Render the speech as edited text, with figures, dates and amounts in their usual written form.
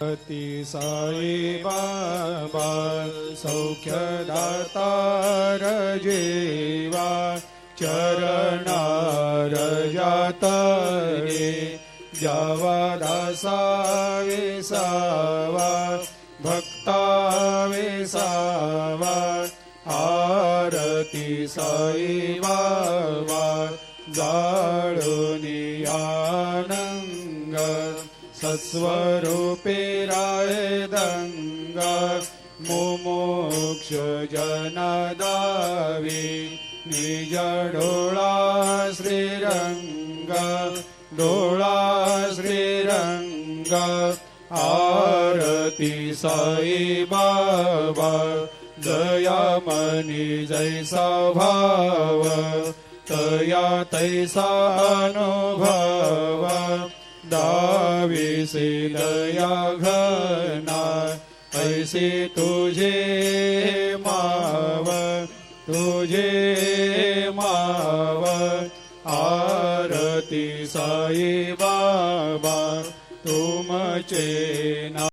ती साई बाबा सौख्यदातार जीवा चरणार जातरे जावा दासा विसावा भक्ता विसावा आरती साई बाबा जाळुनी आनंग सत्स्वरूपे राय दंग मुमुक्ष जनदावी निज डोळा श्रीरंग डोळा श्रीरंग आरती साई बाबा जया मनी जैसा भाव तया तैसा अनुभव दाविसे दया घना ऐसे तुझे माव आरती साई बाबा तुमचे ना